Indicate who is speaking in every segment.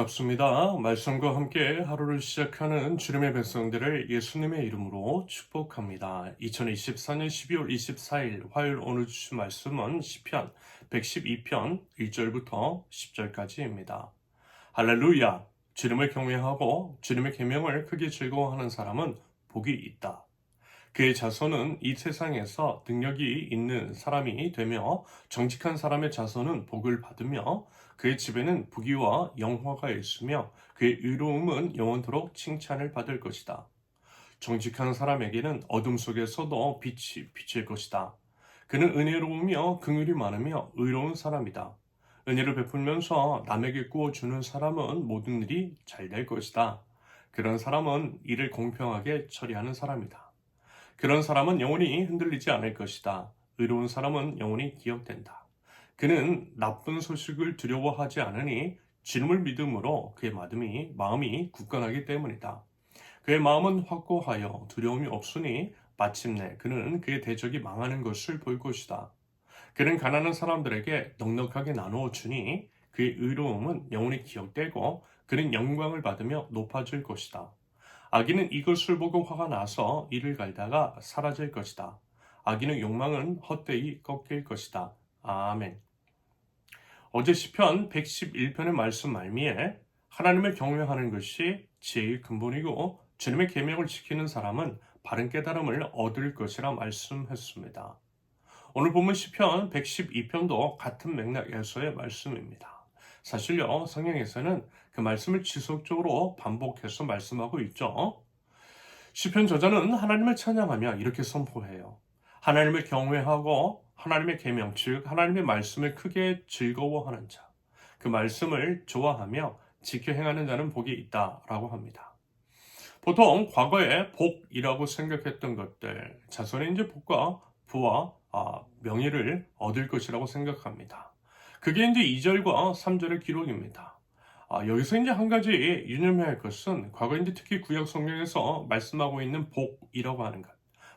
Speaker 1: 반갑습니다. 말씀과 함께 하루를 시작하는 주님의 백성들을 예수님의 이름으로 축복합니다. 2024년 12월 24일 화요일 오늘 주신 말씀은 시편 112편 1절부터 10절까지입니다. 할렐루야! 주님을 경외하고 주님의 계명을 크게 즐거워하는 사람은 복이 있다. 그의 자손은 이 세상에서 능력이 있는 사람이 되며 정직한 사람의 자손은 복을 받으며 그의 집에는 부귀와 영화가 있으며 그의 의로움은 영원토록 칭찬을 받을 것이다. 정직한 사람에게는 어둠 속에서도 빛이 비칠 것이다. 그는 은혜로우며 긍휼이 많으며 의로운 사람이다. 은혜를 베풀면서 남에게 구워주는 사람은 모든 일이 잘 될 것이다. 그런 사람은 일을 공평하게 처리하는 사람이다. 그런 사람은 영원히 흔들리지 않을 것이다. 의로운 사람은 영원히 기억된다. 그는 나쁜 소식을 두려워하지 않으니 주님을 믿음으로 그의 마음이 굳건하기 때문이다. 그의 마음은 확고하여 두려움이 없으니 마침내 그는 그의 대적이 망하는 것을 볼 것이다. 그는 가난한 사람들에게 넉넉하게 나누어 주니 그의 의로움은 영원히 기억되고 그는 영광을 받으며 높아질 것이다. 악인은 이것을 보고 화가 나서 이를 갈다가 사라질 것이다. 악인의 욕망은 헛되이 꺾일 것이다. 아멘. 어제 시편 111편의 말씀 말미에 하나님을 경외하는 것이 지혜의 근본이고 주님의 계명을 지키는 사람은 바른 깨달음을 얻을 것이라 말씀했습니다. 오늘 본문 시편 112편도 같은 맥락에서의 말씀입니다. 사실요, 성경에서는 그 말씀을 지속적으로 반복해서 말씀하고 있죠. 시편 저자는 하나님을 찬양하며 이렇게 선포해요. 하나님을 경외하고 하나님의 계명, 즉 하나님의 말씀을 크게 즐거워하는 자, 그 말씀을 좋아하며 지켜 행하는 자는 복이 있다라고 합니다. 보통 과거에 복이라고 생각했던 것들, 자손의 이제 복과 부와 명예를 얻을 것이라고 생각합니다. 그게 이제 2절과 3절의 기록입니다. 여기서 이제 한 가지 유념해야 할 것은 과거 이제 특히 구약 성경에서 말씀하고 있는 복이라고 하는 것.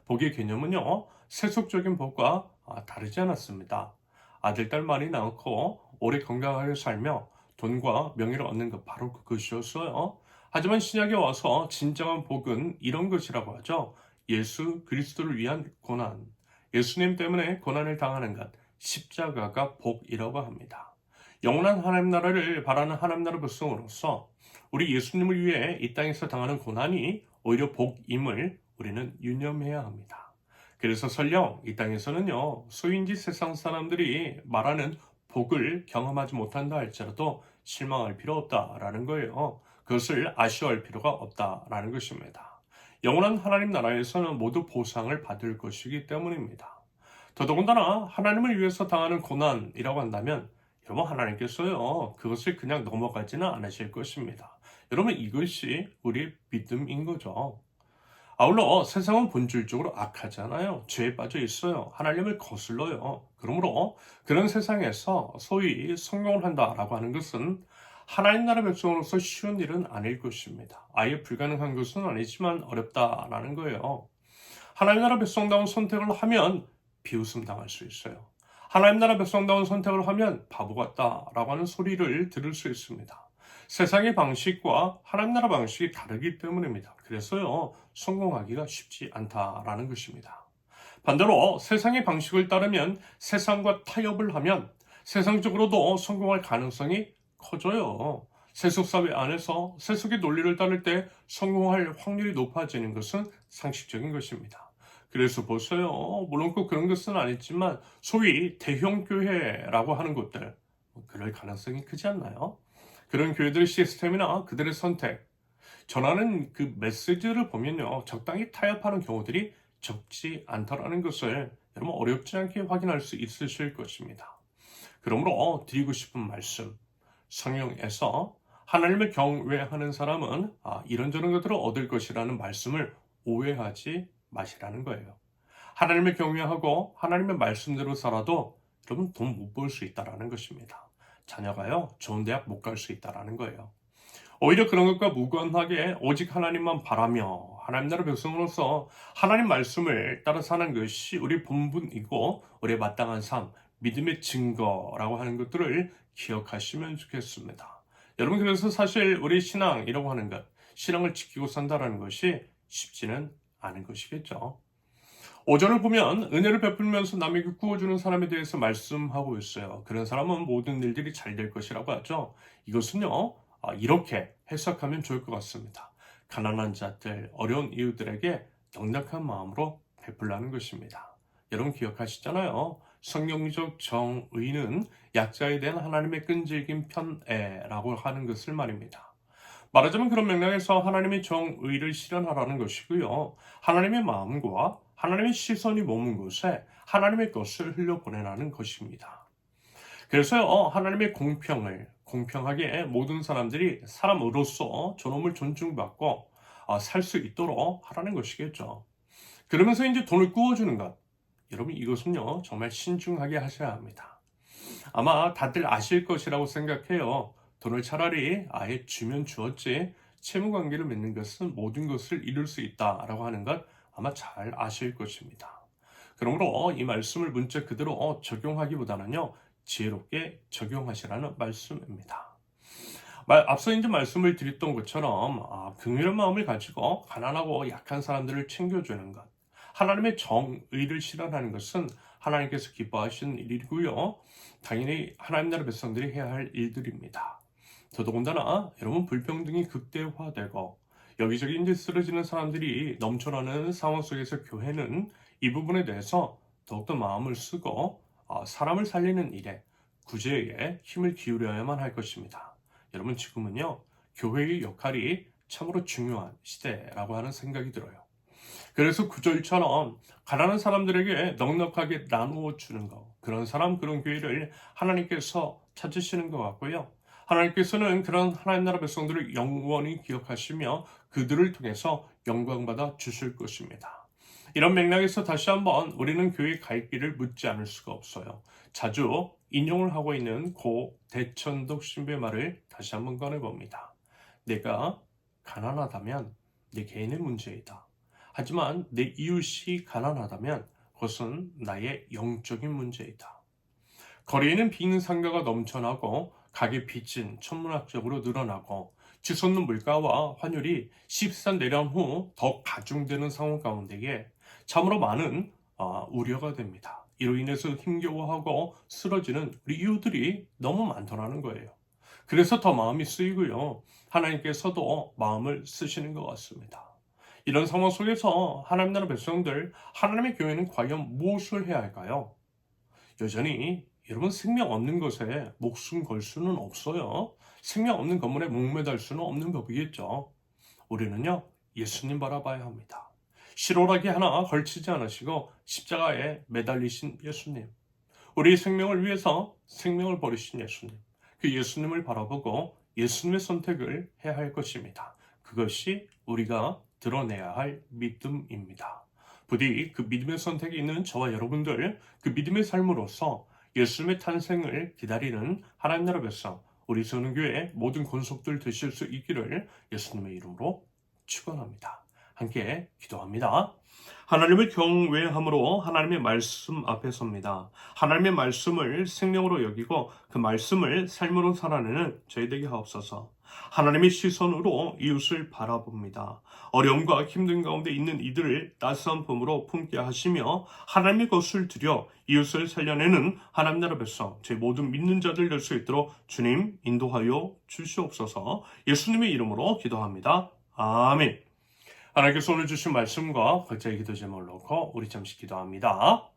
Speaker 1: 복의 개념은요, 세속적인 복과 다르지 않았습니다. 아들, 딸 많이 낳고 오래 건강하게 살며 돈과 명예를 얻는 것 바로 그것이었어요. 하지만 신약에 와서 진정한 복은 이런 것이라고 하죠. 예수 그리스도를 위한 고난, 예수님 때문에 고난을 당하는 것, 십자가가 복이라고 합니다. 영원한 하나님 나라를 바라는 하나님 나라 백성으로서 우리 예수님을 위해 이 땅에서 당하는 고난이 오히려 복임을 우리는 유념해야 합니다. 그래서 설령 이 땅에서는요, 소인지 세상 사람들이 말하는 복을 경험하지 못한다 할지라도 실망할 필요 없다라는 거예요. 그것을 아쉬워할 필요가 없다라는 것입니다. 영원한 하나님 나라에서는 모두 보상을 받을 것이기 때문입니다. 더더군다나 하나님을 위해서 당하는 고난이라고 한다면 여러분 하나님께서요 그것을 그냥 넘어가지는 않으실 것입니다. 여러분 이것이 우리의 믿음인 거죠. 아울러 세상은 본질적으로 악하잖아요. 죄에 빠져 있어요. 하나님을 거슬러요. 그러므로 그런 세상에서 소위 성공을 한다라고 하는 것은 하나님 나라 백성으로서 쉬운 일은 아닐 것입니다. 아예 불가능한 것은 아니지만 어렵다라는 거예요. 하나님 나라 백성다운 선택을 하면 비웃음 당할 수 있어요. 하나님 나라 백성다운 선택을 하면 바보 같다라고 하는 소리를 들을 수 있습니다. 세상의 방식과 하나님 나라 방식이 다르기 때문입니다. 그래서요, 성공하기가 쉽지 않다라는 것입니다. 반대로 세상의 방식을 따르면 세상과 타협을 하면 세상적으로도 성공할 가능성이 커져요. 세속사회 안에서 세속의 논리를 따를 때 성공할 확률이 높아지는 것은 상식적인 것입니다. 그래서 보세요. 물론 꼭 그런 것은 아니지만 소위 대형교회라고 하는 곳들 그럴 가능성이 크지 않나요? 그런 교회들의 시스템이나 그들의 선택 전하는 그 메시지를 보면요. 적당히 타협하는 경우들이 적지 않다라는 것을 여러분 어렵지 않게 확인할 수 있으실 것입니다. 그러므로 드리고 싶은 말씀 성경에서 하나님을 경외하는 사람은 이런저런 것들을 얻을 것이라는 말씀을 오해하지 마시라는 거예요. 하나님을 경외하고 하나님의 말씀대로 살아도 여러분 돈 못 벌 수 있다라는 것입니다. 자녀가요 좋은 대학 못 갈 수 있다라는 거예요. 오히려 그런 것과 무관하게 오직 하나님만 바라며 하나님 나라 백성으로서 하나님 말씀을 따라 사는 것이 우리 본분이고 우리의 마땅한 삶, 믿음의 증거라고 하는 것들을 기억하시면 좋겠습니다. 여러분, 그래서 사실 우리 신앙이라고 하는 것, 신앙을 지키고 산다라는 것이 쉽지는 않은 것이겠죠. 5절을 보면 은혜를 베풀면서 남에게 구워주는 사람에 대해서 말씀하고 있어요. 그런 사람은 모든 일들이 잘 될 것이라고 하죠. 이것은요, 이렇게 해석하면 좋을 것 같습니다. 가난한 자들, 어려운 이웃들에게 넉넉한 마음으로 베풀라는 것입니다. 여러분 기억하시잖아요. 성경적 정의는 약자에 대한 하나님의 끈질긴 편애라고 하는 것을 말입니다. 말하자면 그런 맥락에서 하나님의 정의를 실현하라는 것이고요. 하나님의 마음과 하나님의 시선이 머문 곳에 하나님의 것을 흘려보내라는 것입니다. 그래서요, 하나님의 공평하게 모든 사람들이 사람으로서 존엄을 존중받고 살 수 있도록 하라는 것이겠죠. 그러면서 이제 돈을 구워주는 것. 여러분, 이것은요, 정말 신중하게 하셔야 합니다. 아마 다들 아실 것이라고 생각해요. 돈을 차라리 아예 주면 주었지 채무 관계를 맺는 것은 모든 것을 이룰 수 있다라고 하는 것 아마 잘 아실 것입니다. 그러므로 이 말씀을 문자 그대로 적용하기보다는요, 지혜롭게 적용하시라는 말씀입니다. 앞서 이제 말씀을 드렸던 것처럼 긍휼한 마음을 가지고 가난하고 약한 사람들을 챙겨주는 것, 하나님의 정의를 실현하는 것은 하나님께서 기뻐하시는 일이고요. 당연히 하나님 나라 백성들이 해야 할 일들입니다. 더더군다나 여러분 불평등이 극대화되고 여기저기 이제 쓰러지는 사람들이 넘쳐나는 상황 속에서 교회는 이 부분에 대해서 더욱더 마음을 쓰고 사람을 살리는 일에 구제에 힘을 기울여야만 할 것입니다. 여러분 지금은요 교회의 역할이 참으로 중요한 시대라고 하는 생각이 들어요. 그래서 구절처럼 가난한 사람들에게 넉넉하게 나누어 주는 것, 그런 사람 그런 교회를 하나님께서 찾으시는 것 같고요. 하나님께서는 그런 하나님 나라 백성들을 영원히 기억하시며 그들을 통해서 영광받아 주실 것입니다. 이런 맥락에서 다시 한번 우리는 교회 가입기를 묻지 않을 수가 없어요. 자주 인용을 하고 있는 고 대천덕 신부의 말을 다시 한번 꺼내봅니다. 내가 가난하다면 내 개인의 문제이다. 하지만 내 이웃이 가난하다면 그것은 나의 영적인 문제이다. 거리에는 빈상가가 넘쳐나고 가게 빚은 천문학적으로 늘어나고 치솟는 물가와 환율이 십산 내려온 후 더 가중되는 상황 가운데에 참으로 많은 우려가 됩니다. 이로 인해서 힘겨워하고 쓰러지는 우리 이웃들이 너무 많더라는 거예요. 그래서 더 마음이 쓰이고요. 하나님께서도 마음을 쓰시는 것 같습니다. 이런 상황 속에서 하나님 나라 백성들, 하나님의 교회는 과연 무엇을 해야 할까요? 여전히 여러분 생명 없는 것에 목숨 걸 수는 없어요. 생명 없는 건물에 목매달 수는 없는 법이겠죠. 우리는요, 예수님 바라봐야 합니다. 실오라기 하나 걸치지 않으시고 십자가에 매달리신 예수님. 우리 생명을 위해서 생명을 버리신 예수님. 그 예수님을 바라보고 예수님의 선택을 해야 할 것입니다. 그것이 우리가 드러내야 할 믿음입니다. 부디 그 믿음의 선택이 있는 저와 여러분들, 그 믿음의 삶으로서 예수님의 탄생을 기다리는 하나님 나라 백성, 우리 선은교회 모든 권속들 되실 수 있기를 예수님의 이름으로 축원합니다. 함께 기도합니다. 하나님을 경외함으로 하나님의 말씀 앞에 섭니다. 하나님의 말씀을 생명으로 여기고 그 말씀을 삶으로 살아내는 저희 되게 하옵소서. 하나님의 시선으로 이웃을 바라봅니다. 어려움과 힘든 가운데 있는 이들을 따스한 품으로 품게 하시며 하나님의 것을 들여 이웃을 살려내는 하나님 나라 백성, 제 모든 믿는 자들 될 수 있도록 주님 인도하여 주시옵소서. 예수님의 이름으로 기도합니다. 아멘. 하나님께서 오늘 주신 말씀과 각자의 기도 제목을 놓고 우리 잠시 기도합니다.